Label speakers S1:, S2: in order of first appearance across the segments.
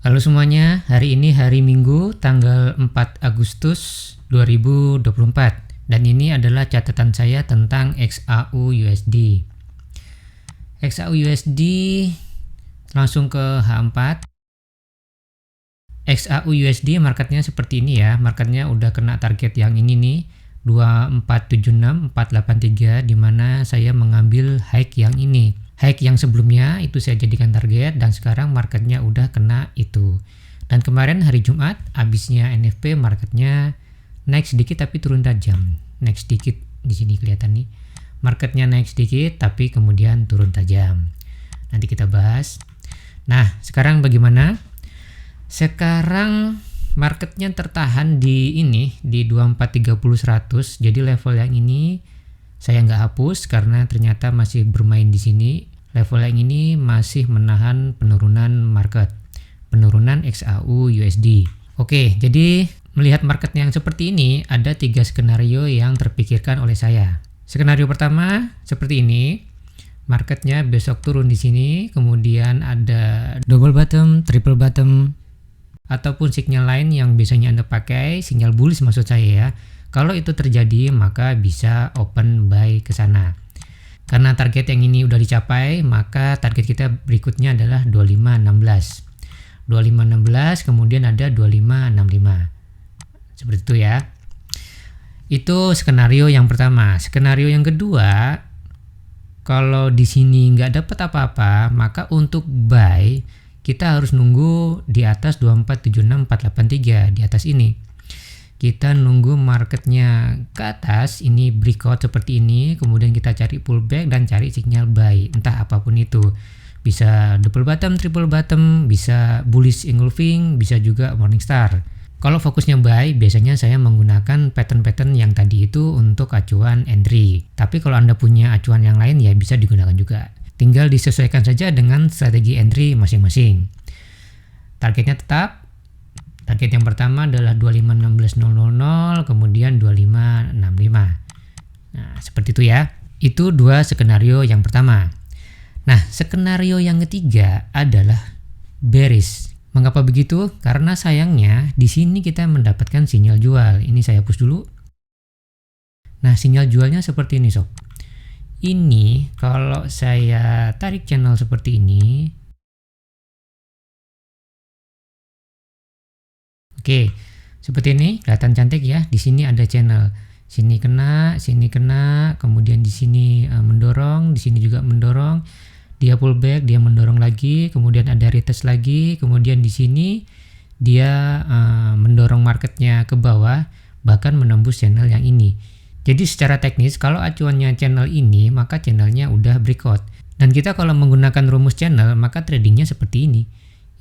S1: Halo semuanya, hari ini hari Minggu tanggal 4 Agustus 2024 dan ini adalah catatan saya tentang XAU-USD. XAU-USD langsung ke H4. XAU-USD marketnya seperti ini ya, marketnya udah kena target yang ini nih 2476 483 dimana saya mengambil high yang ini. High yang sebelumnya itu saya jadikan target dan sekarang marketnya udah kena itu. Dan kemarin hari Jumat habisnya NFP marketnya naik sedikit tapi turun tajam. Naik sedikit di sini kelihatan nih. Marketnya naik sedikit tapi kemudian turun tajam. Nanti kita bahas. Nah, sekarang bagaimana? Sekarang marketnya tertahan di ini di 2430 100. Jadi level yang ini saya nggak hapus karena ternyata masih bermain di sini. Level yang ini masih menahan penurunan market, penurunan XAU USD. Oke, jadi melihat market yang seperti ini ada 3 skenario yang terpikirkan oleh saya. Skenario pertama seperti ini, marketnya besok turun di sini, kemudian ada double bottom, triple bottom, ataupun sinyal lain yang biasanya Anda pakai, sinyal bullish maksud saya ya. Kalau itu terjadi maka bisa open buy ke sana. Karena target yang ini udah dicapai, maka target kita berikutnya adalah 2516. 2516 kemudian ada 2565. Seperti itu ya. Itu skenario yang pertama. Skenario yang kedua, kalau di sini nggak dapat apa-apa, maka untuk buy kita harus nunggu di atas 2476483 di atas ini. Kita nunggu marketnya ke atas, ini breakout seperti ini, kemudian kita cari pullback dan cari sinyal buy, entah apapun itu. Bisa double bottom, triple bottom, bisa bullish engulfing, bisa juga morningstar. Kalau fokusnya buy, biasanya saya menggunakan pattern-pattern yang tadi itu untuk acuan entry. Tapi kalau Anda punya acuan yang lain ya bisa digunakan juga. Tinggal disesuaikan saja dengan strategi entry masing-masing. Targetnya tetap. Target yang pertama adalah 2516.000, kemudian 2565. Nah, seperti itu ya. Itu 2 skenario yang pertama. Nah, skenario yang ketiga adalah bearish. Mengapa begitu? Karena sayangnya di sini kita mendapatkan sinyal jual. Ini saya hapus dulu. Nah, sinyal jualnya seperti ini, sob. Ini kalau saya tarik channel seperti ini, oke, seperti ini kelihatan cantik ya. Di sini ada channel, sini kena, kemudian di sini mendorong, di sini juga mendorong, dia pullback, dia mendorong lagi, kemudian ada retest lagi, kemudian di sini dia mendorong marketnya ke bawah, bahkan menembus channel yang ini. Jadi secara teknis kalau acuannya channel ini maka channelnya udah breakout. Dan kita kalau menggunakan rumus channel maka tradingnya seperti ini.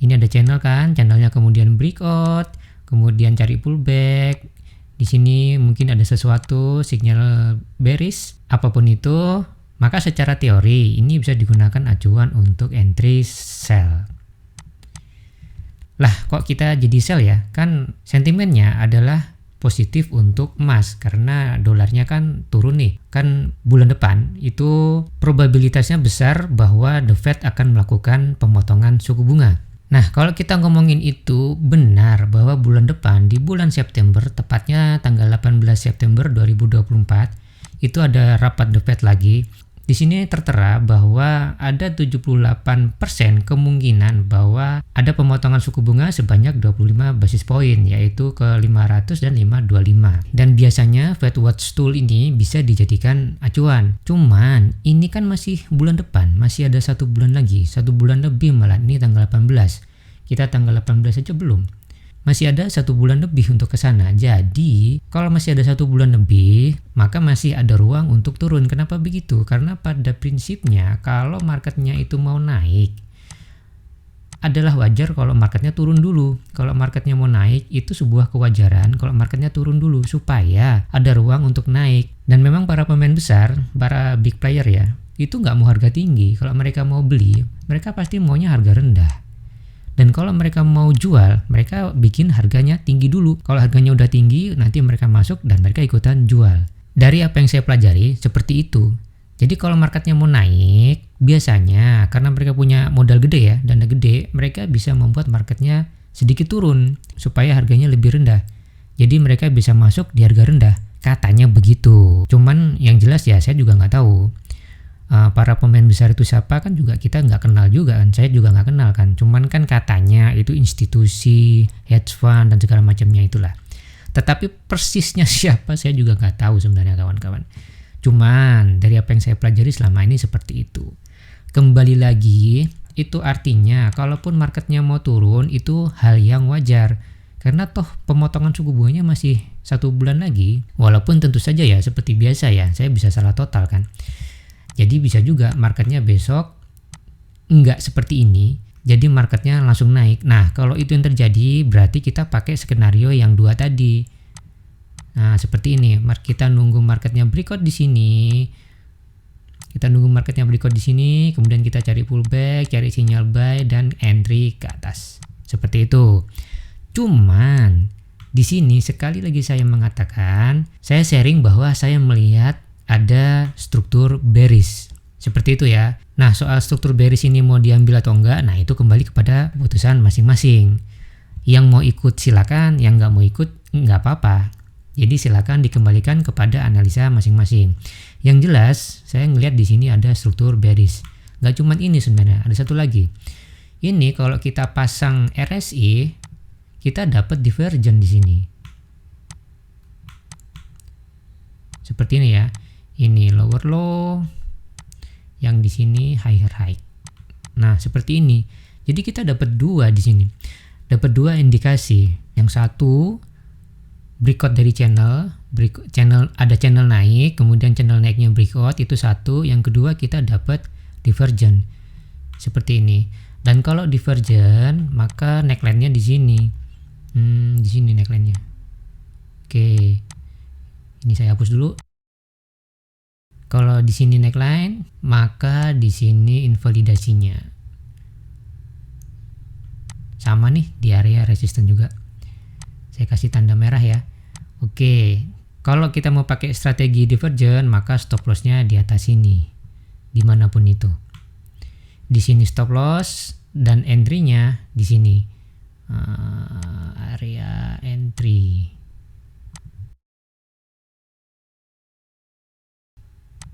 S1: Ini ada channel kan, channelnya kemudian breakout, kemudian cari pullback. Di sini mungkin ada sesuatu sinyal bearish, apapun itu, maka secara teori ini bisa digunakan acuan untuk entry sell. Lah kok kita jadi sell ya? Kan sentimennya adalah positif untuk emas karena dolarnya kan turun nih. Kan bulan depan itu probabilitasnya besar bahwa The Fed akan melakukan pemotongan suku bunga. Nah, kalau kita ngomongin itu benar bahwa bulan depan di bulan September, tepatnya tanggal 18 September 2024, itu ada rapat The Fed lagi. Di sini tertera bahwa ada 78% kemungkinan bahwa ada pemotongan suku bunga sebanyak 25 basis point, yaitu ke 500 dan 525. Dan biasanya Fed Watch Tool ini bisa dijadikan acuan. Cuman ini kan masih bulan depan, masih ada 1 bulan lagi, 1 bulan lebih malah, ini tanggal 18. Kita tanggal 18 aja belum. Masih ada 1 bulan lebih untuk ke sana. Jadi kalau masih ada 1 bulan lebih, maka masih ada ruang untuk turun. Kenapa begitu? Karena pada prinsipnya kalau marketnya itu mau naik, adalah wajar kalau marketnya turun dulu. Kalau marketnya mau naik, itu sebuah kewajaran kalau marketnya turun dulu supaya ada ruang untuk naik. Dan memang para pemain besar, para big player ya, itu nggak mau harga tinggi. Kalau mereka mau beli, mereka pasti maunya harga rendah. Dan kalau mereka mau jual, mereka bikin harganya tinggi dulu. Kalau harganya udah tinggi, nanti mereka masuk dan mereka ikutan jual. Dari apa yang saya pelajari, seperti itu. Jadi kalau marketnya mau naik, biasanya karena mereka punya modal gede ya, dana gede, mereka bisa membuat marketnya sedikit turun supaya harganya lebih rendah. Jadi mereka bisa masuk di harga rendah, katanya begitu. Cuman yang jelas ya saya juga nggak tahu. Para pemain besar itu siapa kan juga kita nggak kenal juga kan, saya juga nggak kenal kan. Cuman kan katanya itu institusi, hedge fund dan segala macamnya itulah. Tetapi persisnya siapa saya juga nggak tahu sebenarnya kawan-kawan. Cuman dari apa yang saya pelajari selama ini seperti itu. Kembali lagi, itu artinya kalaupun marketnya mau turun itu hal yang wajar. Karena toh pemotongan suku bunganya masih 1 bulan lagi. Walaupun tentu saja ya seperti biasa ya, saya bisa salah total kan. Jadi bisa juga marketnya besok nggak seperti ini, jadi marketnya langsung naik. Nah kalau itu yang terjadi berarti kita pakai skenario yang 2 tadi. Nah seperti ini, kita nunggu marketnya breakout di sini, kemudian kita cari pullback, cari sinyal buy dan entry ke atas. Seperti itu. Cuman di sini sekali lagi saya mengatakan, saya sharing bahwa saya melihat ada struktur bearish. Seperti itu ya. Nah, soal struktur bearish ini mau diambil atau enggak, nah itu kembali kepada keputusan masing-masing. Yang mau ikut silakan, yang nggak mau ikut nggak apa-apa. Jadi silakan dikembalikan kepada analisa masing-masing. Yang jelas, saya ngelihat di sini ada struktur bearish. Nggak cuma ini sebenarnya, ada satu lagi. Ini kalau kita pasang RSI, kita dapat divergent di sini. Seperti ini ya. Ini lower low, yang di sini higher high. Nah, seperti ini. Jadi kita dapat 2 di sini. Dapat 2 indikasi. Yang satu breakout dari channel ada channel naik, kemudian channel naiknya breakout itu satu. Yang kedua kita dapat divergent. Seperti ini. Dan kalau divergent, maka neckline-nya di sini. Di sini neckline-nya. Oke. Ini saya hapus dulu. Kalau di sini neckline, maka di sini invalidasinya. Sama nih di area resisten juga. Saya kasih tanda merah ya. Oke, kalau kita mau pakai strategi divergent, maka stop loss-nya di atas sini. Dimanapun itu. Di sini stop loss dan entry-nya di sini. Area entry.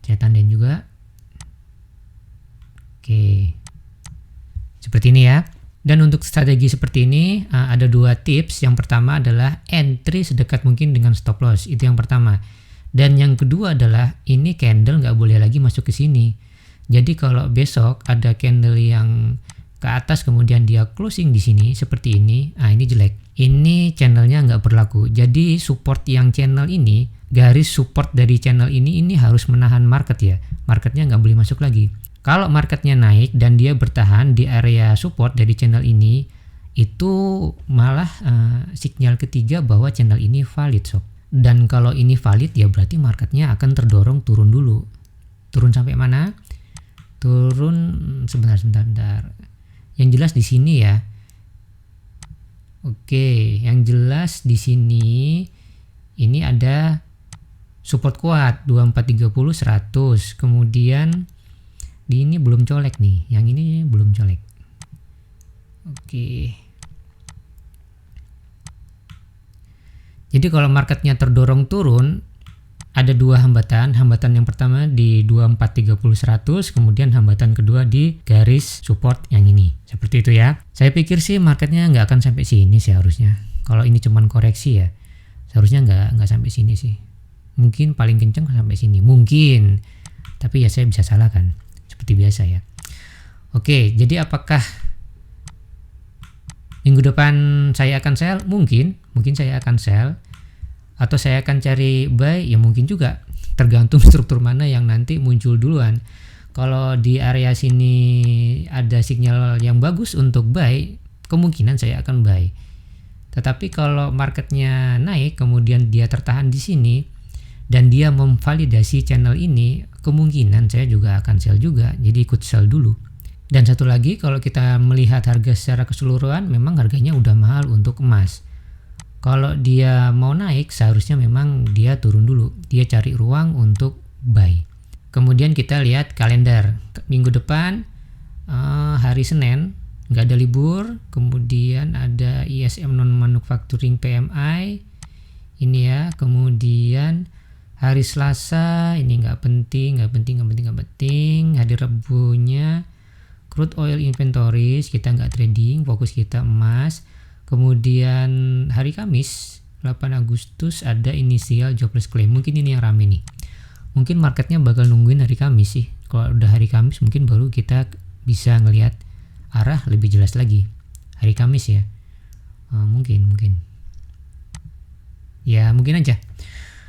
S1: Saya tandain juga. Oke, seperti ini ya. Dan untuk strategi seperti ini ada 2 tips. Yang pertama adalah entry sedekat mungkin dengan stop loss, itu yang pertama. Dan yang kedua adalah ini candle nggak boleh lagi masuk ke sini. Jadi kalau besok ada candle yang ke atas kemudian dia closing di sini seperti ini, ini jelek. Ini channelnya nggak berlaku. Jadi support yang channel ini, garis support dari channel ini harus menahan market ya. Marketnya nggak boleh masuk lagi. Kalau marketnya naik dan dia bertahan di area support dari channel ini, itu malah sinyal ketiga bahwa channel ini valid sob. Dan kalau ini valid ya berarti marketnya akan terdorong turun dulu. Turun sampai mana? Turun sebentar. Yang jelas di sini ya. Oke, yang jelas di sini ini ada support kuat 2430 100. Kemudian di ini belum colek nih, yang ini belum colek. Oke. Jadi kalau marketnya terdorong turun, ada 2 hambatan. Hambatan yang pertama di 2430 100, kemudian hambatan kedua di garis support yang ini. Seperti itu ya. Saya pikir sih marketnya nggak akan sampai sini sih harusnya. Kalau ini cuman koreksi ya, seharusnya nggak sampai sini sih. Mungkin paling kenceng sampai sini, mungkin. Tapi ya saya bisa salah kan, seperti biasa ya. Oke, jadi apakah minggu depan saya akan sell? Mungkin saya akan sell. Atau saya akan cari buy, ya mungkin juga. Tergantung struktur mana yang nanti muncul duluan. Kalau di area sini ada sinyal yang bagus untuk buy, kemungkinan saya akan buy. Tetapi kalau marketnya naik, kemudian dia tertahan di sini, dan dia memvalidasi channel ini, kemungkinan saya juga akan sell juga. Jadi ikut sell dulu. Dan satu lagi, kalau kita melihat harga secara keseluruhan, memang harganya udah mahal untuk emas. Kalau dia mau naik, seharusnya memang dia turun dulu. Dia cari ruang untuk buy. Kemudian kita lihat kalender. Minggu depan hari Senin nggak ada libur. Kemudian ada ISM non manufacturing PMI ini ya. Kemudian hari Selasa ini nggak penting. Hari Rebunya crude oil inventories, kita nggak trading, fokus kita emas. Kemudian hari Kamis 8 Agustus ada initial jobless claim. Mungkin ini yang rame nih. Mungkin marketnya bakal nungguin hari Kamis sih. Kalau udah hari Kamis mungkin baru kita bisa ngelihat arah lebih jelas lagi. Hari Kamis ya. Mungkin. Ya mungkin aja.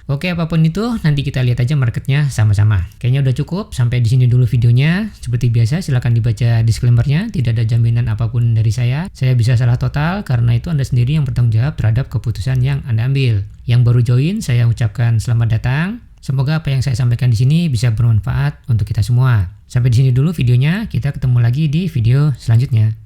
S1: Oke, apapun itu nanti kita lihat aja marketnya sama-sama. Kayaknya udah cukup, sampai di sini dulu videonya. Seperti biasa silahkan dibaca disclaimer-nya, tidak ada jaminan apapun dari saya. Saya bisa salah total, karena itu Anda sendiri yang bertanggung jawab terhadap keputusan yang Anda ambil. Yang baru join, saya ucapkan selamat datang. Semoga apa yang saya sampaikan di sini bisa bermanfaat untuk kita semua. Sampai di sini dulu videonya, kita ketemu lagi di video selanjutnya.